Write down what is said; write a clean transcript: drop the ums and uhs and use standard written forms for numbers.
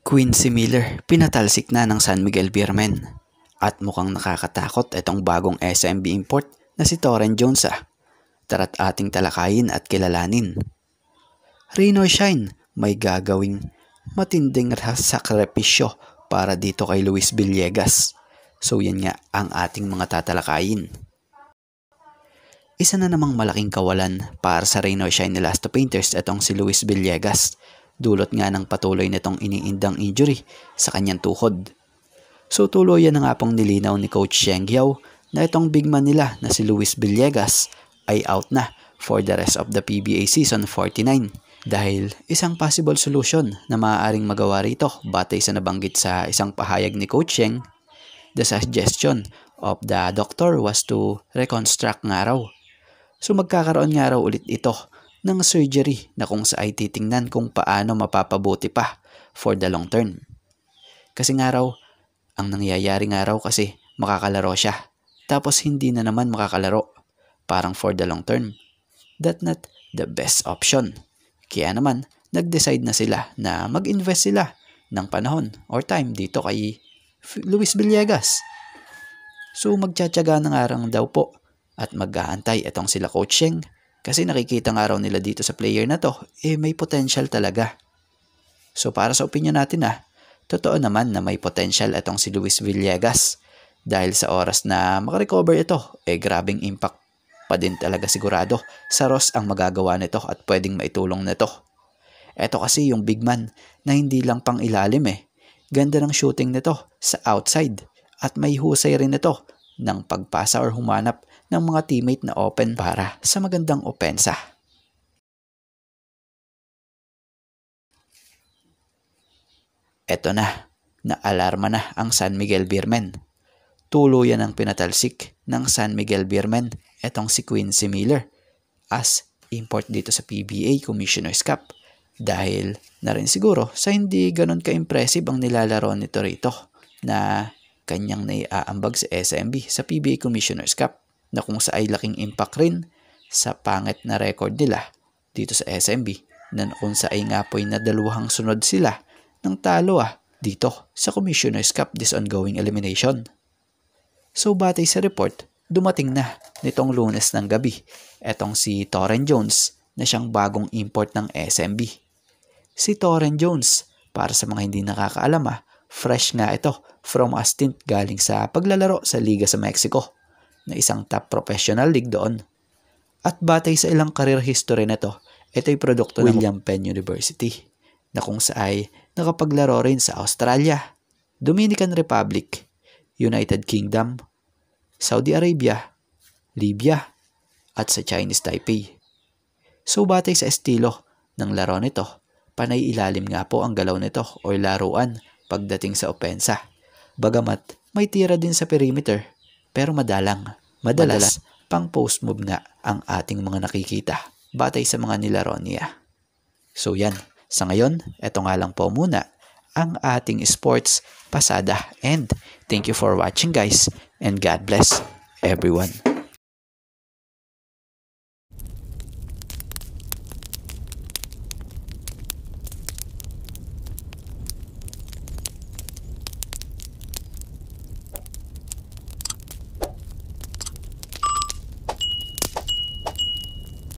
Quincy Miller pinatalsik na ng San Miguel Beermen. At mukhang nakakatakot itong bagong SMB import na si Torren Jones. Tara't ating talakayin at kilalanin. Rain or shine, may gagawing matinding sakripisyo para dito kay Luis Villegas. So yan nga ang ating mga tatalakayin. Isa na namang malaking kawalan para sa Rain or Shine ni Lasto Painters itong si Luis Villegas. Dulot nga ng patuloy nitong iniindang injury sa kanyang tuhod. So tuluyan na nga pong nilinaw ni Coach Sheng Yao na itong big man nila na si Luis Villegas ay out na for the rest of the PBA Season 49 dahil isang possible solution na maaaring magawa rito batay sa nabanggit sa isang pahayag ni Coach Sheng, the suggestion of the doctor was to reconstruct nga raw. So magkakaroon nga raw ulit ito ng surgery na kung sa ay titingnan kung paano mapapabuti pa for the long term. Kasi nga raw, ang nangyayari nga raw kasi makakalaro siya tapos hindi na naman makakalaro parang for the long term. That's not the best option. Kaya naman, nag-decide na sila na mag-invest sila ng panahon or time dito kay Luis Villegas. So magtsatsaga na nga daw po at mag-aantay itong sila Coach Sheng kasi nakikita nga raw nila dito sa player na to may potential talaga. So para sa opinion natin totoo naman na may potential itong si Luis Villegas dahil sa oras na makarecover ito grabing impact pa din talaga sigurado sa Ross ang magagawa nito at pwedeng maitulong nito. Ito kasi yung big man na hindi lang pang ilalim Ganda ng shooting nito sa outside at may husay rin ito ng pagpasa or humanap ng mga teammate na open para sa magandang opensa. Eto na, naalarma na ang San Miguel Beermen. Tuluyan ang pinatalsik ng San Miguel Beermen etong si Quincy Miller as import dito sa PBA Commissioner's Cup dahil na rin siguro sa hindi ganun ka-impressive ang nilalaro nito rito na kanyang naiaambag sa SMB sa PBA Commissioner's Cup na kung sa ay laking impact rin sa pangit na record nila dito sa SMB na kung sa ay nga po'y nadaluhang sunod sila ng talo dito sa Commissioner's Cup this ongoing elimination. So batay sa report, dumating na nitong Lunes ng gabi etong si Torren Jones na siyang bagong import ng SMB. Si Torren Jones, para sa mga hindi nakakaalam fresh nga ito from a stint galing sa paglalaro sa Liga sa Mexico na isang top professional league doon. At batay sa ilang career history nito, ito'y produkto ng William Penn University na kung saay nakapaglaro rin sa Australia, Dominican Republic, United Kingdom, Saudi Arabia, Libya, at sa Chinese Taipei. So batay sa estilo ng laro nito, panay ilalim nga po ang galaw nito o laruan pagdating sa opensa. Bagamat may tira din sa perimeter, pero madalas pang post move nga ang ating mga nakikita batay sa mga nilaro niya. So yan, sa ngayon, eto nga lang po muna ang ating sports pasada and thank you for watching guys and God bless everyone.